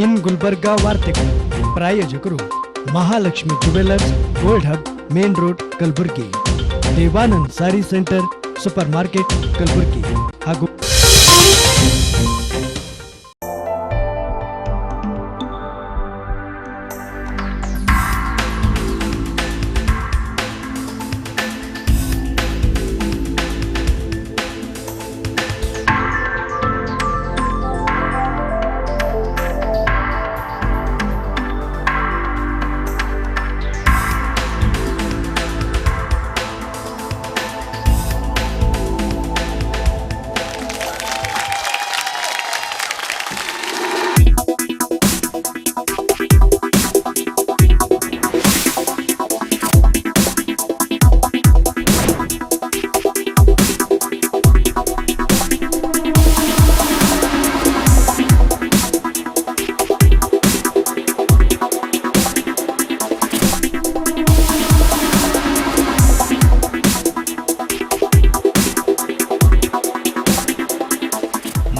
ಇನ್ ಗುಲ್ಬರ್ಗಾ ವಾರ್ತೆಗಳು ಪ್ರಾಯೋಜಕರು Mahalakshmi jewellers, gold hub, main road, Kalaburagi. Devanand sari centre, super market, Kalaburagi ಹಾಗೂ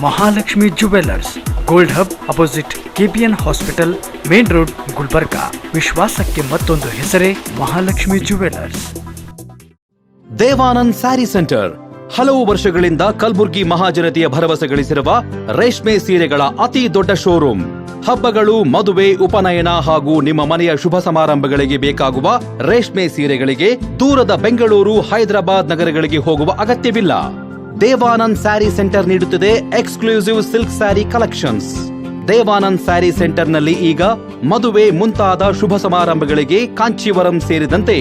Mahalakshmi jewellers, gold hub, opposite KPN hospital, main road, Gulbarga. ವಿಶ್ವಾಸಕ್ಕೆ ಮತ್ತೊಂದು ಹೆಸರೇ ಮಹಾಲಕ್ಷ್ಮಿ ಜುವೆಲ್ಲರ್ಸ್. ದೇವಾನಂದ್ ಸ್ಯಾರಿ ಸೆಂಟರ್ ಹಲವು ವರ್ಷಗಳಿಂದ ಕಲಬುರ್ಗಿ ಮಹಾಜನತೆಯ ಭರವಸೆ ಗಳಿಸಿರುವ ರೇಷ್ಮೆ ಸೀರೆಗಳ ಅತಿ ದೊಡ್ಡ ಶೋರೂಮ್. ಹಬ್ಬಗಳು, ಮದುವೆ, ಉಪನಯನ ಹಾಗೂ ನಿಮ್ಮ ಮನೆಯ ಶುಭ ಸಮಾರಂಭಗಳಿಗೆ ಬೇಕಾಗುವ ರೇಷ್ಮೆ ಸೀರೆಗಳಿಗೆ ದೂರದ ಬೆಂಗಳೂರು, ಹೈದರಾಬಾದ್ ನಗರಗಳಿಗೆ ಹೋಗುವ ಅಗತ್ಯವಿಲ್ಲ. ದೇವಾನಂದ್ ಸ್ಯಾರಿ ಸೆಂಟರ್ ನೀಡುತ್ತಿದೆ exclusive silk sari collections. Devanand sari ಸೆಂಟರ್ನಲ್ಲಿ ಈಗ ಮದುವೆ ಮುಂತಾದ ಶುಭ ಸಮಾರಂಭಗಳಿಗೆ ಕಾಂಚೀವರಂ ಸೇರಿದಂತೆ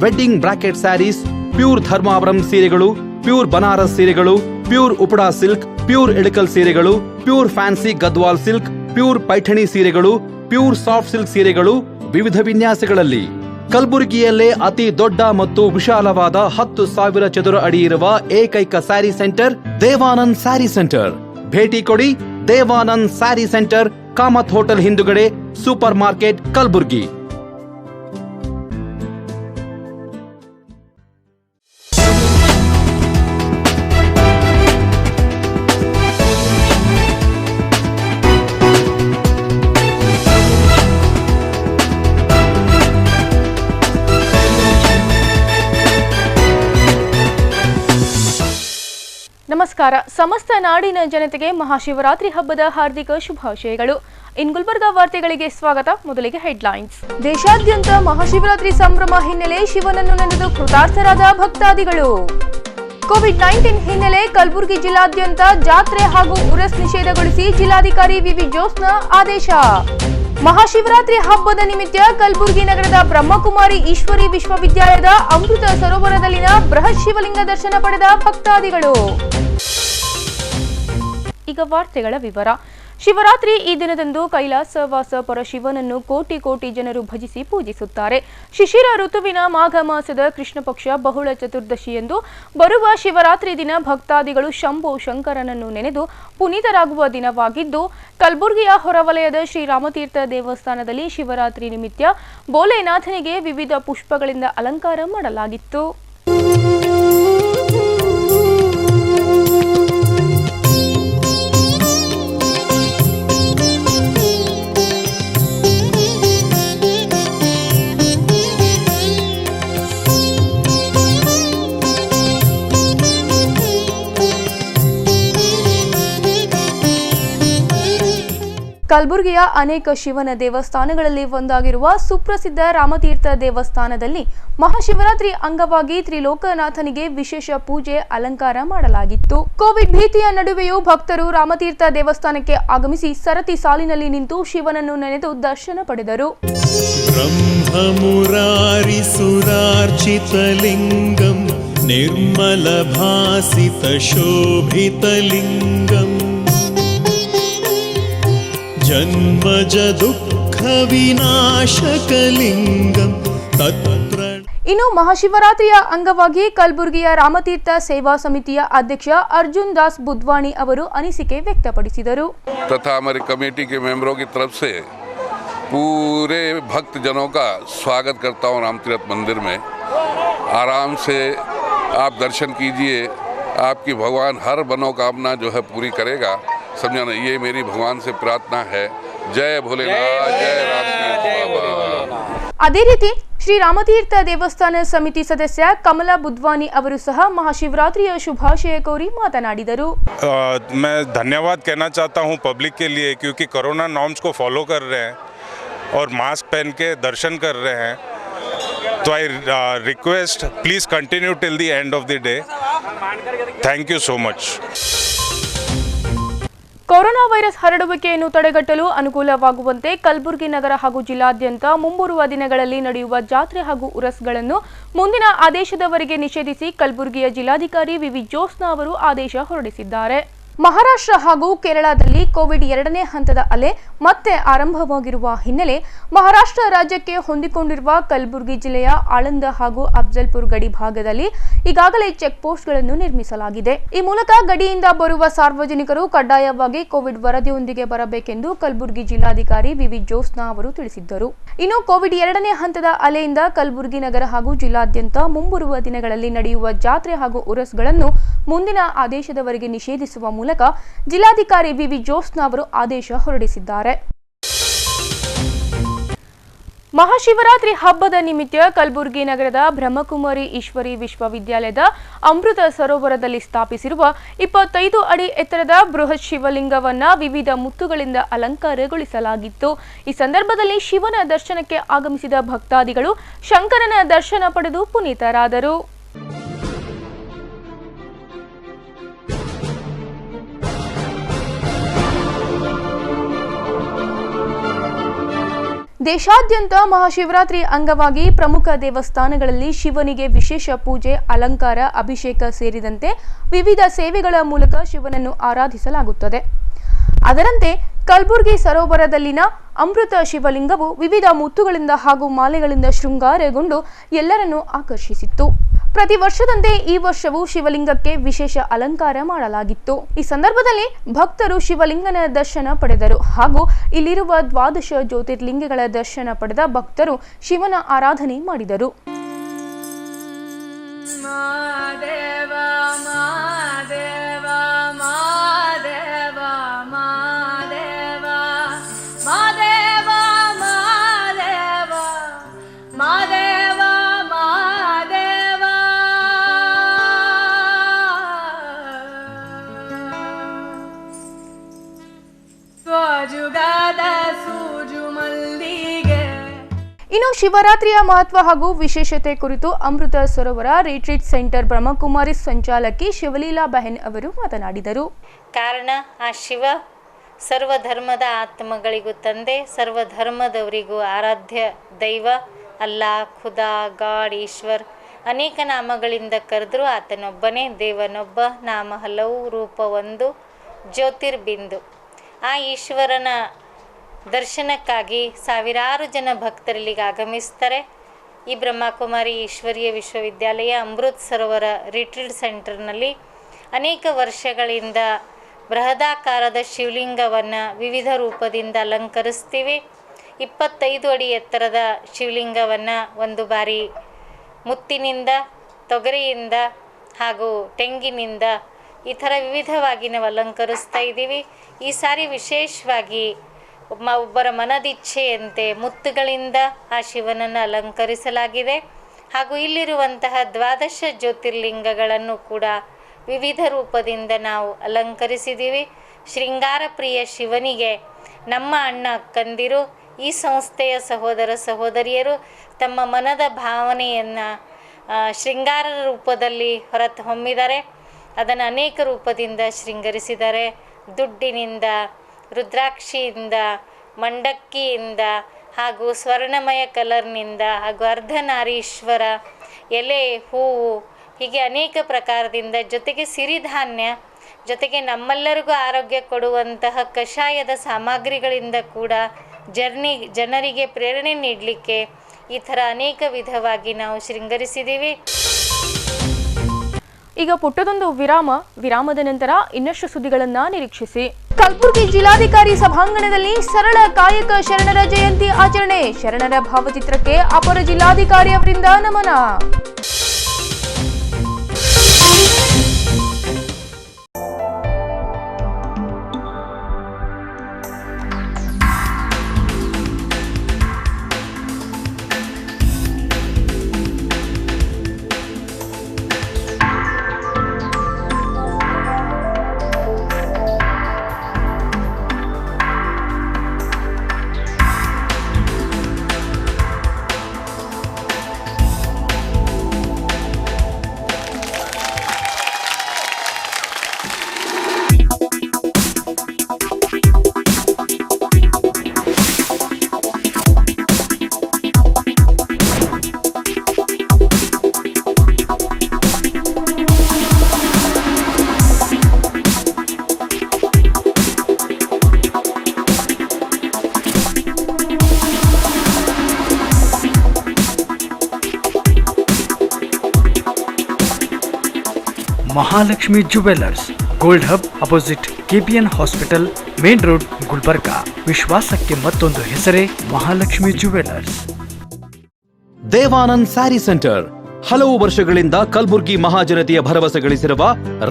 wedding brocade saris, pure Dharmavaram ಸೀರೆಗಳು, ಪ್ಯೂರ್ ಬನಾರಸ್ ಸೀರೆಗಳು, pure Uppada silk, pure Ilkal ಸೀರೆಗಳು, pure fancy Gadwal silk, pure Paithani ಸೀರೆಗಳು, ಪ್ಯೂರ್ ಸಾಫ್ಟ್ ಸಿಲ್ಕ್ ಸೀರೆಗಳು ವಿವಿಧ ವಿನ್ಯಾಸಗಳಲ್ಲಿ. ಕಲಬುರಗಿಯಲ್ಲೇ ಅತಿ ದೊಡ್ಡ ಮತ್ತು ವಿಶಾಲವಾದ 10,000 ಚದುರ ಅಡಿ ಇರುವ ಏಕೈಕ ಸ್ಯಾರಿ ಸೆಂಟರ್ ದೇವಾನಂದ್ ಸ್ಯಾರಿ ಸೆಂಟರ್. ಭೇಟಿ ಕೊಡಿ. ದೇವಾನಂದ್ ಸ್ಯಾರಿ ಸೆಂಟರ್, ಕಾಮತ್ ಹೋಟೆಲ್ ಹಿಂದುಗಡೆ, ಸೂಪರ್ ಮಾರ್ಕೆಟ್, ಕಲಬುರಗಿ. ನಮಸ್ಕಾರ. ಸಮಸ್ತ ನಾಡಿನ ಜನತೆಗೆ ಮಹಾಶಿವರಾತ್ರಿ ಹಬ್ಬದ ಹಾರ್ದಿಕ ಶುಭಾಶಯಗಳು. ಇನ್ ಗುಲ್ಬರ್ಗಾ ವಾರ್ತೆಗಳಿಗೆ ಸ್ವಾಗತ. ಮೊದಲಿಗೆ ಹೆಡ್ಲೈನ್ಸ್. ದೇಶಾದ್ಯಂತ ಮಹಾಶಿವರಾತ್ರಿ ಸಂಭ್ರಮ ಹಿನ್ನೆಲೆ ಶಿವನನ್ನು ನೆನೆದು ಕೃತಾರ್ಥರಾದ ಭಕ್ತಾದಿಗಳು. ಕೋವಿಡ್-19 ಹಿನ್ನೆಲೆ ಕಲಬುರಗಿ ಜಿಲ್ಲಾದ್ಯಂತ ಜಾತ್ರೆ ಹಾಗೂ ಉರಸ್ ನಿಷೇಧಗೊಳಿಸಿ ಜಿಲ್ಲಾಧಿಕಾರಿ ವಿವಿ ಜೋಸ್ನ ಆದೇಶ. ಮಹಾಶಿವರಾತ್ರಿ ಹಬ್ಬದ ನಿಮಿತ್ತ ಕಲಬುರಗಿ ನಗರದ ಬ್ರಹ್ಮಕುಮಾರಿ ಈಶ್ವರಿ ವಿಶ್ವವಿದ್ಯಾಲಯದ ಅಮೃತ ಸರೋವರದಲ್ಲಿನ ಬೃಹತ್ ಶಿವಲಿಂಗ ದರ್ಶನ ಪಡೆದ ಭಕ್ತಾದಿಗಳು. ಈಗ ವಾರ್ತೆಗಳ ವಿವರ. ಶಿವರಾತ್ರಿ ಈ ದಿನದಂದು ಕೈಲಾಸವಾಸ ಪರಶಿವನನ್ನು ಕೋಟಿ ಕೋಟಿ ಜನರು ಭಜಿಸಿ ಪೂಜಿಸುತ್ತಾರೆ. ಶಿಶಿರ ಋತುವಿನ ಮಾಘ ಮಾಸದ ಕೃಷ್ಣ ಪಕ್ಷ ಬಹುಳ ಚತುರ್ದಶಿಯಂದು ಬರುವ ಶಿವರಾತ್ರಿ ದಿನ ಭಕ್ತಾದಿಗಳು ಶಂಭೋ ಶಂಕರನನ್ನು ನೆನೆದು ಪುನೀತರಾಗುವ ದಿನವಾಗಿದ್ದು, ಕಲಬುರಗಿಯ ಹೊರವಲಯದ ಶ್ರೀರಾಮತೀರ್ಥ ದೇವಸ್ಥಾನದಲ್ಲಿ ಶಿವರಾತ್ರಿ ನಿಮಿತ್ತ ಭೋಲೆನಾಥನಿಗೆ ವಿವಿಧ ಪುಷ್ಪಗಳಿಂದ ಅಲಂಕಾರ ಮಾಡಲಾಗಿತ್ತು. ಕಲಬುರಗಿಯ ಅನೇಕ ಶಿವನ ದೇವಸ್ಥಾನಗಳಲ್ಲಿ ಒಂದಾಗಿರುವ ಸುಪ್ರಸಿದ್ಧ ರಾಮತೀರ್ಥ ದೇವಸ್ಥಾನದಲ್ಲಿ ಮಹಾಶಿವರಾತ್ರಿ ಅಂಗವಾಗಿ ತ್ರಿಲೋಕನಾಥನಿಗೆ ವಿಶೇಷ ಪೂಜೆ, ಅಲಂಕಾರ ಮಾಡಲಾಗಿತ್ತು. ಕೋವಿಡ್ ಭೀತಿಯ ನಡುವೆಯೂ ಭಕ್ತರು ರಾಮತೀರ್ಥ ದೇವಸ್ಥಾನಕ್ಕೆ ಆಗಮಿಸಿ ಸರತಿ ಸಾಲಿನಲ್ಲಿ ನಿಂತು ಶಿವನನ್ನು ನೆನೆದು ದರ್ಶನ ಪಡೆದರು. ಬ್ರಹ್ಮಮುರಾರಿ ಸುರಾರ್ಚಿತಲಿಂಗಂ ನಿರ್ಮಲ ಭಾಸಿತ ಶೋಭಿತಲಿಂಗಂ ಜನ್ಮಜ ದುಃಖ ವಿನಾಶಕಲಿಂಗಂ ತತ್ರ. ಇನ್ನು ಮಹಾಶಿವರಾತ್ರಿಯ ಅಂಗವಾಗಿ ಕಲಬುರಗಿಯ ರಾಮತೀರ್ಥ ಸೇವಾ ಸಮಿತಿಯ ಅಧ್ಯಕ್ಷ ಅರ್ಜುನ್ ದಾಸ್ ಬುದ್ವಾಣಿ ಅವರು ಅನಿಸಿಕೆ ವ್ಯಕ್ತಪಡಿಸಿದರು. तथा हमारी कमेटी के मेंबरों की तरफ से पूरे भक्त जनों का स्वागत करता हूँ रामतीर्थ मंदिर में। आराम से आप दर्शन कीजिए, आपकी भगवान हर मनोकामना जो है पूरी करेगा। समझा ना, ये मेरी भगवान से प्रार्थना है। जय भोलेनाथ, जय रामतीर्थ बाबा। ಅದೇ ರೀತಿ ಶ್ರೀ ರಾಮತೀರ್ಥ ದೇವಸ್ಥಾನ ಸಮಿತಿ ಸದಸ್ಯ ಕಮಲಾ ಬುದ್ವಾನಿ ಅವರು ಸಹ ಮಹಾಶಿವರಾತ್ರಿಯ ಶುಭಾಶಯ ಕೋರಿ ಮಾತನಾಡಿದರು. मैं धन्यवाद कहना चाहता हूं पब्लिक के लिए, क्योंकि कोरोना नॉर्म्स को फॉलो कर रहे हैं और मास्क पहन के दर्शन कर रहे हैं. तो I request please continue till the end of the day. Thank you so much. Corona virus ಹರಡುವಿಕೆಯನ್ನು ತಡೆಗಟ್ಟಲು ಅನುಕೂಲವಾಗುವಂತೆ ಕಲಬುರಗಿ ನಗರ ಹಾಗೂ ಜಿಲ್ಲಾದ್ಯಂತ ಮುಂಬರುವ ದಿನಗಳಲ್ಲಿ ನಡೆಯುವ ಜಾತ್ರೆ ಹಾಗೂ ಉರಸ್ಗಳನ್ನು ಮುಂದಿನ ಆದೇಶದವರೆಗೆ ನಿಷೇಧಿಸಿ ಕಲಬುರಗಿಯ ಜಿಲ್ಲಾಧಿಕಾರಿ ವಿವಿ ಜೋತ್ಸ್ನಾ ಅವರು ಆದೇಶ ಹೊರಡಿಸಿದ್ದಾರೆ. ಮಹಾರಾಷ್ಟ್ರ ಹಾಗೂ ಕೇರಳದಲ್ಲಿ ಕೋವಿಡ್ 2ನೇ ಹಂತದ ಅಲೆ ಮತ್ತೆ ಆರಂಭವಾಗಿರುವ ಹಿನ್ನೆಲೆ ಮಹಾರಾಷ್ಟ್ರ ರಾಜ್ಯಕ್ಕೆ ಹೊಂದಿಕೊಂಡಿರುವ ಕಲಬುರಗಿ ಜಿಲ್ಲೆಯ ಆಳಂದ ಹಾಗೂ ಅಫ್ಜಲ್ಪುರ್ ಗಡಿ ಭಾಗದಲ್ಲಿ ಈಗಾಗಲೇ ಚೆಕ್ ಪೋಸ್ಟ್ಗಳನ್ನು ನಿರ್ಮಿಸಲಾಗಿದೆ. ಈ ಮೂಲಕ ಗಡಿಯಿಂದ ಬರುವ ಸಾರ್ವಜನಿಕರು ಕಡ್ಡಾಯವಾಗಿ ಕೋವಿಡ್ ವರದಿಯೊಂದಿಗೆ ಬರಬೇಕೆಂದು ಕಲಬುರಗಿ ಜಿಲ್ಲಾಧಿಕಾರಿ ವಿವಿ ಜೋತ್ಸ್ನಾ ಅವರು ತಿಳಿಸಿದ್ದರು. ಇನ್ನು ಕೋವಿಡ್ 2ನೇ ಹಂತದ ಅಲೆಯಿಂದ ಕಲಬುರಗಿ ನಗರ ಹಾಗೂ ಜಿಲ್ಲಾದ್ಯಂತ ಮುಂಬರುವ ದಿನಗಳಲ್ಲಿ ನಡೆಯುವ ಜಾತ್ರೆ ಹಾಗೂ ಉರಸ್ಗಳನ್ನು ಮುಂದಿನ ಆದೇಶದವರೆಗೆ ನಿಷೇಧಿಸುವ ಮೂಲಕ ಜಿಲ್ಲಾಧಿಕಾರಿ ವಿವಿ ಜೋತ್ಸ್ನಾ ಅವರು ಆದೇಶ ಹೊರಡಿಸಿದ್ದಾರೆ. ಮಹಾಶಿವರಾತ್ರಿ ಹಬ್ಬದ ನಿಮಿತ್ತ ಕಲಬುರಗಿ ನಗರದ ಬ್ರಹ್ಮಕುಮಾರಿ ಈಶ್ವರಿ ವಿಶ್ವವಿದ್ಯಾಲಯದ ಅಮೃತ ಸರೋವರದಲ್ಲಿ ಸ್ಥಾಪಿಸಿರುವ 25 ಅಡಿ ಎತ್ತರದ ಬೃಹತ್ ಶಿವಲಿಂಗವನ್ನ ವಿವಿಧ ಮುತ್ತುಗಳಿಂದ ಅಲಂಕಾರಗೊಳಿಸಲಾಗಿತ್ತು. ಈ ಸಂದರ್ಭದಲ್ಲಿ ಶಿವನ ದರ್ಶನಕ್ಕೆ ಆಗಮಿಸಿದ ಭಕ್ತಾದಿಗಳು ಶಂಕರನ ದರ್ಶನ ಪಡೆದು ಪುನೀತರಾದರು. ದೇಶಾದ್ಯಂತ ಮಹಾಶಿವರಾತ್ರಿ ಅಂಗವಾಗಿ ಪ್ರಮುಖ ದೇವಸ್ಥಾನಗಳಲ್ಲಿ ಶಿವನಿಗೆ ವಿಶೇಷ ಪೂಜೆ, ಅಲಂಕಾರ, ಅಭಿಷೇಕ ಸೇರಿದಂತೆ ವಿವಿಧ ಸೇವೆಗಳ ಮೂಲಕ ಶಿವನನ್ನು ಆರಾಧಿಸಲಾಗುತ್ತದೆ. ಅದರಂತೆ ಕಲಬುರಗಿ ಸರೋವರದಲ್ಲಿನ ಅಮೃತ ಶಿವಲಿಂಗವು ವಿವಿಧ ಮುತ್ತುಗಳಿಂದ ಹಾಗೂ ಮಾಲೆಗಳಿಂದ ಶೃಂಗಾರಗೊಂಡು ಎಲ್ಲರನ್ನೂ ಆಕರ್ಷಿಸಿತ್ತು. ಪ್ರತಿ ವರ್ಷದಂತೆ ಈ ವರ್ಷವೂ ಶಿವಲಿಂಗಕ್ಕೆ ವಿಶೇಷ ಅಲಂಕಾರ ಮಾಡಲಾಗಿತ್ತು. ಈ ಸಂದರ್ಭದಲ್ಲಿ ಭಕ್ತರು ಶಿವಲಿಂಗನ ದರ್ಶನ ಪಡೆದರು ಹಾಗೂ ಇಲ್ಲಿರುವ 12 ಜ್ಯೋತಿರ್ಲಿಂಗಗಳ ದರ್ಶನ ಪಡೆದ ಭಕ್ತರು ಶಿವನ ಆರಾಧನೆ ಮಾಡಿದರು. ಇನ್ನು ಶಿವರಾತ್ರಿಯ ಮಹತ್ವ ಹಾಗೂ ವಿಶೇಷತೆ ಕುರಿತು ಅಮೃತ ಸರೋವರ ರಿಟ್ರೀಟ್ ಸೆಂಟರ್ ಬ್ರಹ್ಮಕುಮಾರಿ ಸಂಚಾಲಕಿ ಶಿವಲೀಲಾ ಬೆಹನ್ ಅವರು ಮಾತನಾಡಿದರು. ಕಾರಣ ಆ ಶಿವ ಸರ್ವಧರ್ಮದ ಆತ್ಮಗಳಿಗೂ ತಂದೆ, ಸರ್ವಧರ್ಮದವರಿಗೂ ಆರಾಧ್ಯ ದೈವ, ಅಲ್ಲಾ, ಖುದಾ, ಗಾಡ್, ಈಶ್ವರ್ ಅನೇಕ ನಾಮಗಳಿಂದ ಕರೆದರೂ ಆತನೊಬ್ಬನೇ, ದೇವನೊಬ್ಬ, ನಾಮ ಹಲವು, ರೂಪ ಒಂದು, ಜ್ಯೋತಿರ್ಬಿಂದು. ಆ ಈಶ್ವರನ ದರ್ಶನಕ್ಕಾಗಿ ಸಾವಿರಾರು ಜನ ಭಕ್ತರಲ್ಲಿಗೆ ಆಗಮಿಸ್ತಾರೆ. ಈ ಬ್ರಹ್ಮಕುಮಾರಿ ಈಶ್ವರೀಯ ವಿಶ್ವವಿದ್ಯಾಲಯ ಅಮೃತ್ ಸರೋವರ ರಿಟ್ರೀಟ್ ಸೆಂಟರ್ನಲ್ಲಿ ಅನೇಕ ವರ್ಷಗಳಿಂದ ಬೃಹದಾಕಾರದ ಶಿವಲಿಂಗವನ್ನು ವಿವಿಧ ರೂಪದಿಂದ ಅಲಂಕರಿಸ್ತೀವಿ. 25 ಅಡಿ ಎತ್ತರದ ಶಿವಲಿಂಗವನ್ನು ಒಂದು ಬಾರಿ ಮುತ್ತಿನಿಂದ, ತೊಗರಿಯಿಂದ ಹಾಗೂ ತೆಂಗಿನಿಂದ ಈ ಥರ ವಿವಿಧವಾಗಿ ನಾವು ಅಲಂಕರಿಸ್ತಾ ಇದ್ದೀವಿ. ಈ ಸಾರಿ ವಿಶೇಷವಾಗಿ ಒಬ್ಬರ ಮನದಿಚ್ಛೆಯಂತೆ ಮುತ್ತುಗಳಿಂದ ಆ ಶಿವನನ್ನು ಅಲಂಕರಿಸಲಾಗಿದೆ ಹಾಗೂ ಇಲ್ಲಿರುವಂತಹ 12 ಜ್ಯೋತಿರ್ಲಿಂಗಗಳನ್ನು ಕೂಡ ವಿವಿಧ ರೂಪದಿಂದ ನಾವು ಅಲಂಕರಿಸಿದ್ದೀವಿ. ಶೃಂಗಾರ ಪ್ರಿಯ ಶಿವನಿಗೆ ನಮ್ಮ ಅಣ್ಣ ಅಕ್ಕಂದಿರು, ಈ ಸಂಸ್ಥೆಯ ಸಹೋದರ ಸಹೋದರಿಯರು ತಮ್ಮ ಮನದ ಭಾವನೆಯನ್ನು ಶೃಂಗಾರ ರೂಪದಲ್ಲಿ ಹೊರಹೊಮ್ಮಿದ್ದಾರೆ. ಅದನ್ನು ಅನೇಕ ರೂಪದಿಂದ ಶೃಂಗರಿಸಿದ್ದಾರೆ. ದುಡ್ಡಿನಿಂದ, ರುದ್ರಾಕ್ಷಿಯಿಂದ, ಮಂಡಕ್ಕಿಯಿಂದ ಹಾಗೂ ಸ್ವರ್ಣಮಯ ಕಲರ್ನಿಂದ ಹಾಗೂ ಅರ್ಧನಾರೀಶ್ವರ ಎಲೆ, ಹೂವು ಹೀಗೆ ಅನೇಕ ಪ್ರಕಾರದಿಂದ, ಜೊತೆಗೆ ಸಿರಿಧಾನ್ಯ, ಜೊತೆಗೆ ನಮ್ಮೆಲ್ಲರಿಗೂ ಆರೋಗ್ಯ ಕೊಡುವಂತಹ ಕಷಾಯದ ಸಾಮಗ್ರಿಗಳಿಂದ ಕೂಡ ಜನರಿಗೆ ಪ್ರೇರಣೆ ನೀಡಲಿಕ್ಕೆ ಈ ಥರ ಅನೇಕ ವಿಧವಾಗಿ ನಾವು ಶೃಂಗರಿಸಿದ್ದೀವಿ. ಈಗ ಪುಟ್ಟದೊಂದು ವಿರಾಮದ ನಂತರ ಇನ್ನಷ್ಟು ಸುದ್ದಿಗಳನ್ನ ನಿರೀಕ್ಷಿಸಿ. ಕಲಬುರಗಿ ಜಿಲ್ಲಾಧಿಕಾರಿ ಸಭಾಂಗಣದಲ್ಲಿ ಸರಳ ಕಾಯಕ ಶರಣರ ಜಯಂತಿ ಆಚರಣೆ. ಶರಣರ ಭಾವಚಿತ್ರಕ್ಕೆ ಅಪರ ಜಿಲ್ಲಾಧಿಕಾರಿ ಅವರಿಂದ ನಮನ. Mahalakshmi jewellers, gold hub opposite KPN hospital, main road, Gulbarga. ವಿಶ್ವಾಸಕ್ಕೆ ಮತ್ತೊಂದು ಹೆಸರೇ ಮಹಾಲಕ್ಷ್ಮಿ ಜುವೆಲ್ಲರ್ಸ್. ದೇವಾನಂದ್ ಸ್ಯಾರಿ ಸೆಂಟರ್ ಹಲವು ವರ್ಷಗಳಿಂದ ಕಲ್ಬುರ್ಗಿ ಮಹಾಜನತೆಯ ಭರವಸೆ ಗಳಿಸಿರುವ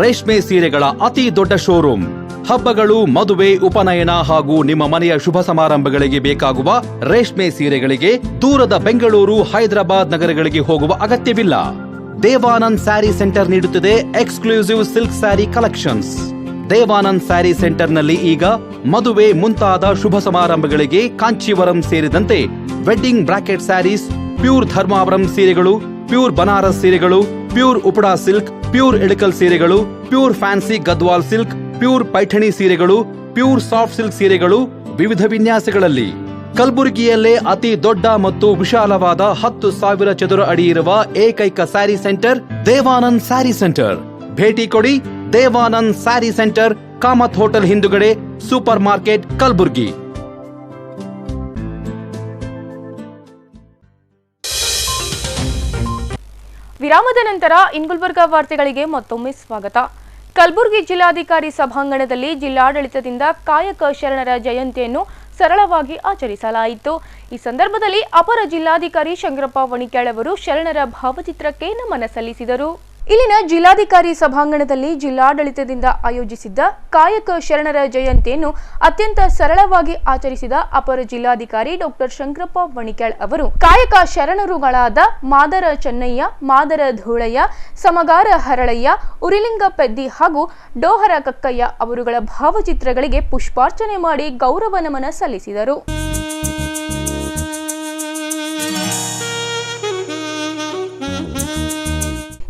ರೇಷ್ಮೆ ಸೀರೆಗಳ ಅತಿ ದೊಡ್ಡ ಶೋರೂಮ್. ಹಬ್ಬಗಳು, ಮದುವೆ, ಉಪನಯನ ಹಾಗೂ ನಿಮ್ಮ ಮನೆಯ ಶುಭ ಸಮಾರಂಭಗಳಿಗೆ ಬೇಕಾಗುವ ರೇಷ್ಮೆ ಸೀರೆಗಳಿಗೆ ದೂರದ ಬೆಂಗಳೂರು, ಹೈದರಾಬಾದ್ ನಗರಗಳಿಗೆ ಹೋಗುವ ಅಗತ್ಯವಿಲ್ಲ. ದೇವಾನಂದ್ ಸ್ಯಾರಿ ಸೆಂಟರ್ ನೀಡುತ್ತಿದೆ exclusive silk sari collections. Devanand sari ಸೆಂಟರ್ನಲ್ಲಿ ಈಗ ಮದುವೆ ಮುಂತಾದ ಶುಭ ಸಮಾರಂಭಗಳಿಗೆ ಕಾಂಚೀವರಂ ಸೇರಿದಂತೆ wedding brocade saris, pure Dharmavaram ಸೀರೆಗಳು, ಪ್ಯೂರ್ ಬನಾರಸ್ ಸೀರೆಗಳು, pure Uppada silk, pure Ilkal ಸೀರೆಗಳು, pure fancy Gadwal silk, pure Paithani ಸೀರೆಗಳು, ಪ್ಯೂರ್ ಸಾಫ್ಟ್ ಸಿಲ್ಕ್ ಸೀರೆಗಳು ವಿವಿಧ ವಿನ್ಯಾಸಗಳಲ್ಲಿ. ಕಲಬುರಗಿಯಲ್ಲೇ ಅತಿ ದೊಡ್ಡ ಮತ್ತು ವಿಶಾಲವಾದ 10,000 ಚದುರ ಅಡಿ ಇರುವ ಏಕೈಕ ಸ್ಯಾರಿ ಸೆಂಟರ್ ದೇವಾನಂದ್ ಸ್ಯಾರಿ ಸೆಂಟರ್. ಭೇಟಿ ಕೊಡಿ. ದೇವಾನಂದ್ ಸ್ಯಾರಿ ಸೆಂಟರ್, ಕಾಮತ್ ಹೋಟೆಲ್ ಹಿಂದುಗಡೆ, ಸೂಪರ್ ಮಾರ್ಕೆಟ್, ಕಲಬುರ್ಗಿ. ವಿರಾಮದ ನಂತರ ಗುಲ್ಬರ್ಗಾ ವಾರ್ತೆಗಳಿಗೆ ಮತ್ತೊಮ್ಮೆ ಸ್ವಾಗತ. ಕಲಬುರಗಿ ಜಿಲ್ಲಾಧಿಕಾರಿ ಸಭಾಂಗಣದಲ್ಲಿ ಜಿಲ್ಲಾಡಳಿತದಿಂದ ಕಾಯಕ ಶರಣರ ಜಯಂತಿಯನ್ನು ಸರಳವಾಗಿ ಆಚರಿಸಲಾಯಿತು. ಈ ಸಂದರ್ಭದಲ್ಲಿ ಅಪರ ಜಿಲ್ಲಾಧಿಕಾರಿ ಶಂಕರಪ್ಪ ವಣಿಕ್ಯಾಳ್ ಅವರು ಶರಣರ ಭಾವಚಿತ್ರಕ್ಕೆ ನಮನ ಸಲ್ಲಿಸಿದರು. ಇಲ್ಲಿನ ಜಿಲ್ಲಾಧಿಕಾರಿ ಸಭಾಂಗಣದಲ್ಲಿ ಜಿಲ್ಲಾಡಳಿತದಿಂದ ಆಯೋಜಿಸಿದ್ದ ಕಾಯಕ ಶರಣರ ಜಯಂತಿಯನ್ನು ಅತ್ಯಂತ ಸರಳವಾಗಿ ಆಚರಿಸಿದ ಅಪರ ಜಿಲ್ಲಾಧಿಕಾರಿ ಡಾಕ್ಟರ್ ಶಂಕರಪ್ಪ ವಣಿಕ್ಯಾಳ್ ಅವರು ಕಾಯಕ ಶರಣರುಗಳಾದ ಮಾದರ ಚೆನ್ನಯ್ಯ, ಮಾದರ ಧೂಳಯ್ಯ, ಸಮಗಾರ ಹರಳಯ್ಯ, ಉರಿಲಿಂಗ ಪೆದ್ದಿ ಹಾಗೂ ಡೋಹರ ಕಕ್ಕಯ್ಯ ಅವರುಗಳ ಭಾವಚಿತ್ರಗಳಿಗೆ ಪುಷ್ಪಾರ್ಚನೆ ಮಾಡಿ ಗೌರವ ನಮನ ಸಲ್ಲಿಸಿದರು.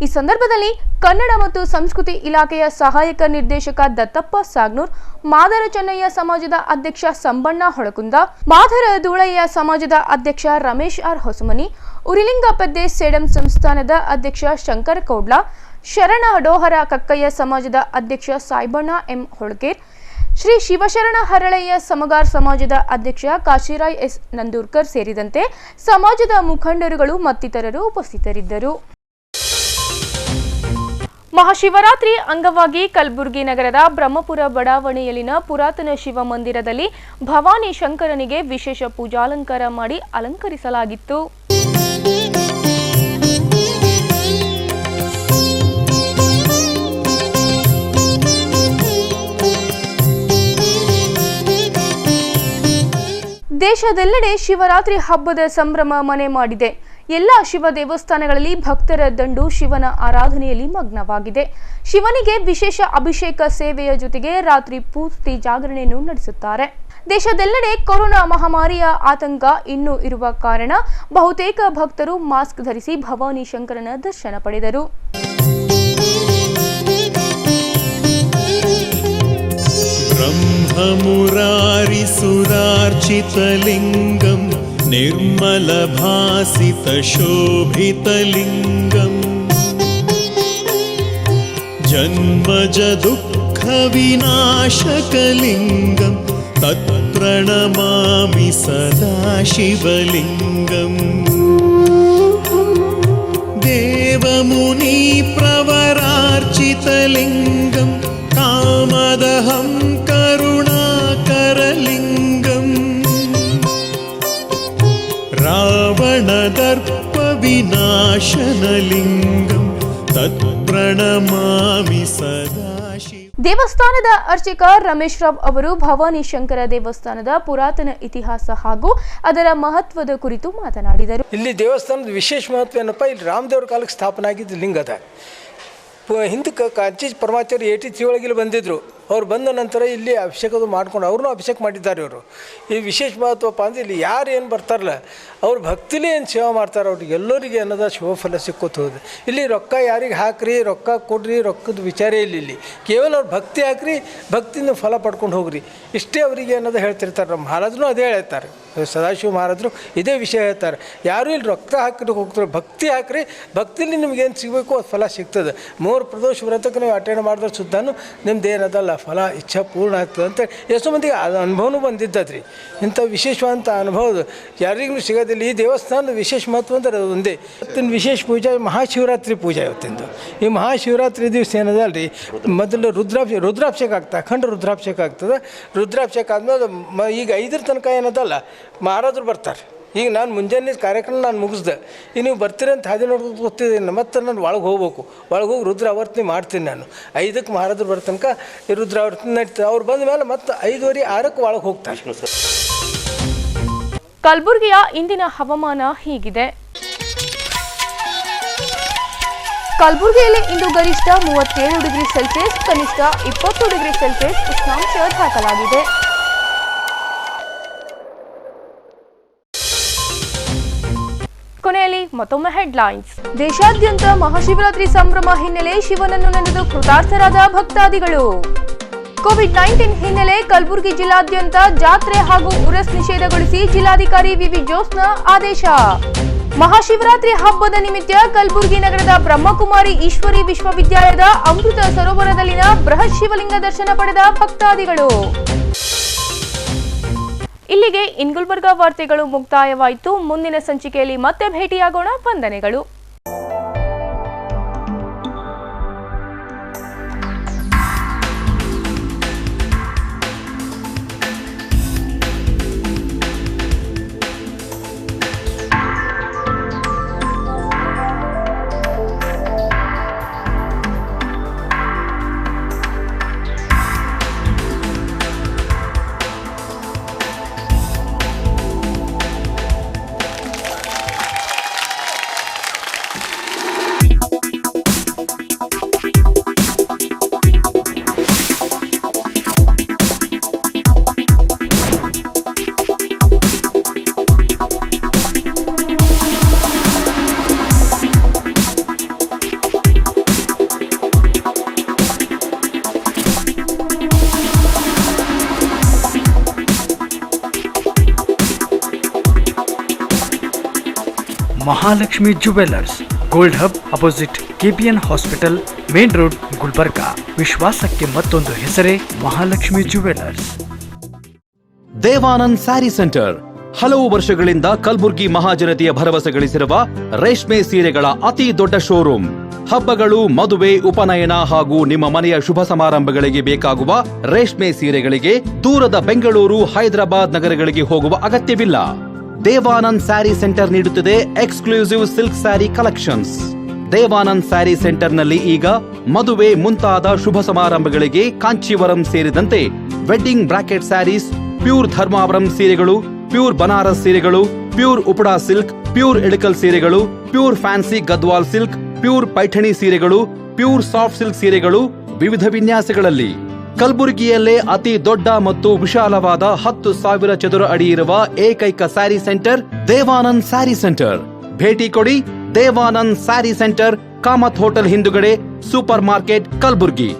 ಈ ಸಂದರ್ಭದಲ್ಲಿ ಕನ್ನಡ ಮತ್ತು ಸಂಸ್ಕೃತಿ ಇಲಾಖೆಯ ಸಹಾಯಕ ನಿರ್ದೇಶಕ ದತ್ತಪ್ಪ ಸಾಗ್ನೂರ್, ಮಾದರ ಚೆನ್ನಯ್ಯ ಸಮಾಜದ ಅಧ್ಯಕ್ಷ ಸಂಬಣ್ಣ ಹೊಳಕುಂದ, ಮಾದರ ಧೂಳಯ್ಯ ಸಮಾಜದ ಅಧ್ಯಕ್ಷ ರಮೇಶ್ ಆರ್ ಹೊಸಮನಿ, ಉರಿಲಿಂಗ ಪೆದ್ದೆ ಸೇಡಂ ಸಂಸ್ಥಾನದ ಅಧ್ಯಕ್ಷ ಶಂಕರ ಕೌಡ್ಲಾ, ಶರಣ ಡೋಹರ ಕಕ್ಕಯ್ಯ ಸಮಾಜದ ಅಧ್ಯಕ್ಷ ಸಾಯ್ಬಣ್ಣ ಎಂ ಹೊಳಕೇರ್, ಶ್ರೀ ಶಿವಶರಣ ಹರಳಯ್ಯ ಸಮಗಾರ್ ಸಮಾಜದ ಅಧ್ಯಕ್ಷ ಕಾಶಿರಾಯ್ ಎಸ್ ನಂದೂರ್ಕರ್ ಸೇರಿದಂತೆ ಸಮಾಜದ ಮುಖಂಡರುಗಳು ಮತ್ತಿತರರು ಉಪಸ್ಥಿತರಿದ್ದರು. ಮಹಾಶಿವರಾತ್ರಿ ಅಂಗವಾಗಿ ಕಲಬುರಗಿ ನಗರದ ಬ್ರಹ್ಮಪುರ ಬಡಾವಣೆಯಲ್ಲಿನ ಪುರಾತನ ಶಿವ ಮಂದಿರದಲ್ಲಿ ಭವಾನಿ ಶಂಕರನಿಗೆ ವಿಶೇಷ ಪೂಜಾಲಂಕಾರ ಮಾಡಿ ಅಲಂಕರಿಸಲಾಗಿತ್ತು. ದೇಶದೆಲ್ಲೆಡೆ ಶಿವರಾತ್ರಿ ಹಬ್ಬದ ಸಂಭ್ರಮ ಮನೆ ಮಾಡಿದೆ. ಎಲ್ಲ ಶಿವ ದೇವಸ್ಥಾನಗಳಲ್ಲಿ ಭಕ್ತರ ದಂಡು ಶಿವನ ಆರಾಧನೆಯಲ್ಲಿ ಮಗ್ನವಾಗಿದೆ. ಶಿವನಿಗೆ ವಿಶೇಷ ಅಭಿಷೇಕ ಸೇವೆಯ ಜೊತೆಗೆ ರಾತ್ರಿ ಪೂರ್ತಿ ಜಾಗರಣೆಯನ್ನು ನಡೆಸುತ್ತಾರೆ. ದೇಶದೆಲ್ಲೆಡೆ ಕೊರೋನಾ ಮಹಾಮಾರಿಯ ಆತಂಕ ಇನ್ನೂ ಇರುವ ಕಾರಣ ಬಹುತೇಕ ಭಕ್ತರು ಮಾಸ್ಕ್ ಧರಿಸಿ ಭವಾನಿ ಶಂಕರನ ದರ್ಶನ ಪಡೆದರು. ब्रह्ममुरारिसुरार्चितलिङ्गं निर्मलभासितशोभितलिङ्गम् जन्मजदुःखविनाशकलिङ्गं तत्प्रणमामि सदा शिवलिङ्गम् देवमुनिप्रवरार्चितलिङ्गं कामदहं करुणाकरलिङ्गम् रावणदर्पविनाशनलिङ्गं तत्प्रणमामि सदा. ದೇವಸ್ಥಾನದ ಅರ್ಚಕ ರಮೇಶ್ ರಾವ್ ಅವರು ಭವಾನಿ ಶಂಕರ ದೇವಸ್ಥಾನದ ಪುರಾತನ ಇತಿಹಾಸ ಹಾಗೂ ಅದರ ಮಹತ್ವದ ಕುರಿತು ಮಾತನಾಡಿದರು. ಇಲ್ಲಿ ದೇವಸ್ಥಾನದ ವಿಶೇಷ ಮಹತ್ವ ಏನಪ್ಪ, ಇಲ್ಲಿ ರಾಮದೇವ್ರ ಕಾಲಕ್ಕೆ ಸ್ಥಾಪನೆ ಆಗಿದ್ದು ಲಿಂಗ ಅದ. ಹಿಂದಕ್ಕೆ ಕಾಂಚಿ ಪರಮಾಚಾರ್ಯ 83 ಒಳಗೆ ಇಲ್ಲಿ ಬಂದಿದ್ದರು. ಅವ್ರು ಬಂದ ನಂತರ ಇಲ್ಲಿ ಅಭಿಷೇಕದು ಮಾಡ್ಕೊಂಡು ಅವ್ರನ್ನೂ ಅಭಿಷೇಕ ಮಾಡಿದ್ದಾರೆ. ಇವರು ಈ ವಿಶೇಷ ಮಹತ್ವಪ್ಪ ಅಂದರೆ ಇಲ್ಲಿ ಯಾರು ಏನು ಬರ್ತಾರಲ್ಲ ಅವ್ರು ಭಕ್ತಿಲೇ ಏನು ಸೇವೆ ಮಾಡ್ತಾರೆ, ಅವ್ರಿಗೆ ಎಲ್ಲರಿಗೆ ಅನ್ನೋದ ಶಿವಫಲ ಸಿಕ್ಕೋತ ಹೋದೆ. ಇಲ್ಲಿ ರೊಕ್ಕ ಯಾರಿಗೆ ಹಾಕ್ರಿ, ರೊಕ್ಕ ಕೊಡ್ರಿ, ರೊಕ್ಕದ ವಿಚಾರ ಇಲ್ಲಿ ಕೇವಲ ಅವ್ರು ಭಕ್ತಿ ಹಾಕ್ರಿ, ಭಕ್ತಿಯಿಂದ ಫಲ ಪಡ್ಕೊಂಡು ಹೋಗ್ರಿ, ಇಷ್ಟೇ ಅವರಿಗೆ ಅನ್ನೋದು ಹೇಳ್ತಿರ್ತಾರೆ. ನಮ್ಮ ಮಹಾರಾಜರು ಅದೇ ಹೇಳ್ತಾರೆ, ಸದಾಶಿವ ಮಹಾರಾಜರು ಇದೇ ವಿಷಯ ಹೇಳ್ತಾರೆ. ಯಾರು ಇಲ್ಲಿ ರೊಕ್ಕ ಹಾಕಿ ಹೋಗ್ತಾರೆ, ಭಕ್ತಿ ಹಾಕ್ರಿ, ಭಕ್ತಿಲಿ ನಿಮ್ಗೇನು ಸಿಗಬೇಕು ಅದು ಫಲ ಸಿಗ್ತದೆ. 3 ಪ್ರದೋಷ ವ್ರತಕ್ಕೆ ನೀವು ಅಟೆಂಡ್ ಮಾಡಿದ್ರೆ ಸುದ್ದಾನು ನಿಮ್ದು ಏನದಲ್ಲ ಫಲ ಇಚ್ಛಾ ಪೂರ್ಣ ಆಗ್ತದೆ ಅಂತ ಎಷ್ಟೋ ಮಂದಿಗೆ ಅದು ಅನುಭವನೂ ಬಂದಿದ್ದದ್ರಿ. ಇಂಥ ವಿಶೇಷವಾದಂಥ ಅನುಭವ ಯಾರಿಗೂ ಸಿಗೋದಿಲ್ಲ. ಈ ದೇವಸ್ಥಾನದ ವಿಶೇಷ ಮಹತ್ವ ಅಂದ್ರೆ ಅದು ಒಂದೇ. ಇವತ್ತಿನ ವಿಶೇಷ ಪೂಜೆ ಮಹಾಶಿವರಾತ್ರಿ ಪೂಜೆ ಇವತ್ತಿಂದು. ಈ ಮಹಾಶಿವರಾತ್ರಿ ದಿವಸ ಏನದಲ್ಲ ರೀ, ಮೊದಲು ರುದ್ರಾಭಿಷೇಕ ಆಗ್ತದೆ, ಅಖಂಡ ರುದ್ರಾಭಿಷೇಕ ಆಗ್ತದೆ. ರುದ್ರಾಭಿಷೇಕ ಆದ್ಮೇಲೆ ಈಗ 5 ತನಕ ಏನದಲ್ಲ ಮಹಾರಾಜರು ಬರ್ತಾರೆ. ಈಗ ನಾನು ಮುಂಜಾನೆ ಕಾರ್ಯಕ್ರಮ ನಾನು ಮುಗಿಸ್ದೆ, ಈಗ ನೀವು ಬರ್ತೀರಿ ಅಂತ ಹಾದಿ ನೋಡ್ಕೊಂಡು ಗೊತ್ತಿದ್ದೀನಿ. ಮತ್ತು ನಾನು ಒಳಗೆ ಹೋಗ್ಬೇಕು, ಒಳಗೆ ಹೋಗಿ ರುದ್ರಾವರ್ತನೆ ಮಾಡ್ತೀನಿ. ನಾನು 5ಕ್ಕೆ ಮಹಾರಾಜರು ಬರೋ ತನಕ ಈ ರುದ್ರಾವರ್ತನೆ ನಡೀತದೆ. ಅವ್ರು ಬಂದ ಮೇಲೆ ಮತ್ತೆ 5:30, 6ಕ್ಕೆ ಒಳಗೆ ಹೋಗ್ತಾರೆ. ಕಲಬುರಗಿಯ ಇಂದಿನ ಹವಾಮಾನ ಹೀಗಿದೆ. ಕಲಬುರಗಿಯಲ್ಲಿ ಇಂದು ಗರಿಷ್ಠ 37 ಡಿಗ್ರಿ ಸೆಲ್ಸಿಯಸ್, ಕನಿಷ್ಠ 20 ಡಿಗ್ರಿ ಸೆಲ್ಸಿಯಸ್ ಉಷ್ಣಾಂಶ ದಾಖಲಾಗಿದೆ. ಕೊನೆಯಲ್ಲಿ ಮತ್ತೊಮ್ಮೆ ಹೆಡ್ಲೈನ್ಸ್. ದೇಶಾದ್ಯಂತ ಮಹಾಶಿವರಾತ್ರಿ ಸಂಭ್ರಮ ಹಿನ್ನೆಲೆ ಶಿವನನ್ನು ನೆನೆದು ಕೃತಾರ್ಥರಾದ ಭಕ್ತಾದಿಗಳು. ಕೋವಿಡ್-19 ಹಿನ್ನೆಲೆ ಕಲಬುರಗಿ ಜಿಲ್ಲಾದ್ಯಂತ ಜಾತ್ರೆ ಹಾಗೂ ಉರಸ್ ನಿಷೇಧಗೊಳಿಸಿ ಜಿಲ್ಲಾಧಿಕಾರಿ ವಿವಿ ಜೋಸ್ನ ಆದೇಶ. ಮಹಾಶಿವರಾತ್ರಿ ಹಬ್ಬದ ನಿಮಿತ್ತ ಕಲಬುರಗಿ ನಗರದ ಬ್ರಹ್ಮಕುಮಾರಿ ಈಶ್ವರಿ ವಿಶ್ವವಿದ್ಯಾಲಯದ ಅಮೃತ ಸರೋವರದಲ್ಲಿನ ಬೃಹತ್ ಶಿವಲಿಂಗ ದರ್ಶನ ಪಡೆದ ಭಕ್ತಾದಿಗಳು. ಇಲ್ಲಿಗೆ ಇನ್ ಗುಲ್ಬರ್ಗ ವಾರ್ತೆಗಳು ಮುಕ್ತಾಯವಾಯಿತು. ಮುಂದಿನ ಸಂಚಿಕೆಯಲ್ಲಿ ಮತ್ತೆ ಭೇಟಿಯಾಗೋಣ. ವಂದನೆಗಳು. Mahalakshmi jewellers, gold hub opposite KPN hospital, main road, Gulbarga. ವಿಶ್ವಾಸಕ್ಕೆ ಮತ್ತೊಂದು ಹೆಸರೇ ಮಹಾಲಕ್ಷ್ಮಿ ಜುವೆಲ್ಲರ್ಸ್. ದೇವಾನಂದ್ ಸ್ಯಾರಿ ಸೆಂಟರ್ ಹಲವು ವರ್ಷಗಳಿಂದ ಕಲಬುರ್ಗಿ ಮಹಾಜನತೆಯ ಭರವಸೆ ಗಳಿಸಿರುವ ರೇಷ್ಮೆ ಸೀರೆಗಳ ಅತಿ ದೊಡ್ಡ ಶೋರೂಮ್. ಹಬ್ಬಗಳು, ಮದುವೆ, ಉಪನಯನ ಹಾಗೂ ನಿಮ್ಮ ಮನೆಯ ಶುಭ ಸಮಾರಂಭಗಳಿಗೆ ಬೇಕಾಗುವ ರೇಷ್ಮೆ ಸೀರೆಗಳಿಗೆ ದೂರದ ಬೆಂಗಳೂರು, ಹೈದರಾಬಾದ್ ನಗರಗಳಿಗೆ ಹೋಗುವ ಅಗತ್ಯವಿಲ್ಲ. ದೇವಾನಂದ್ ಸ್ಯಾರಿ ಸೆಂಟರ್ ನೀಡುತ್ತಿದೆ exclusive silk sari collections. Devanand sari ಸೆಂಟರ್ನಲ್ಲಿ ಈಗ ಮದುವೆ ಮುಂತಾದ ಶುಭ ಸಮಾರಂಭಗಳಿಗೆ ಕಾಂಚೀವರಂ ಸೇರಿದಂತೆ wedding brocade saris, pure Dharmavaram ಸೀರೆಗಳು, ಪ್ಯೂರ್ ಬನಾರಸ್ ಸೀರೆಗಳು, pure Uppada silk, pure Ilkal ಸೀರೆಗಳು, pure fancy Gadwal silk, pure Paithani ಸೀರೆಗಳು, ಪ್ಯೂರ್ ಸಾಫ್ಟ್ ಸಿಲ್ಕ್ ಸೀರೆಗಳು ವಿವಿಧ ವಿನ್ಯಾಸಗಳಲ್ಲಿ. ಕಲಬುರಗಿಯಲ್ಲೇ ಅತಿ ದೊಡ್ಡ ಮತ್ತು ವಿಶಾಲವಾದ 10,000 ಚದುರ ಅಡಿ ಇರುವ ಏಕೈಕ ಸ್ಯಾರಿ ಸೆಂಟರ್ ದೇವಾನಂದ್ ಸ್ಯಾರಿ ಸೆಂಟರ್. ಭೇಟಿ ಕೊಡಿ. ದೇವಾನಂದ್ ಸ್ಯಾರಿ ಸೆಂಟರ್, ಕಾಮತ್ ಹೋಟೆಲ್ ಹಿಂದುಗಡೆ, ಸೂಪರ್ ಮಾರ್ಕೆಟ್, ಕಲಬುರಗಿ.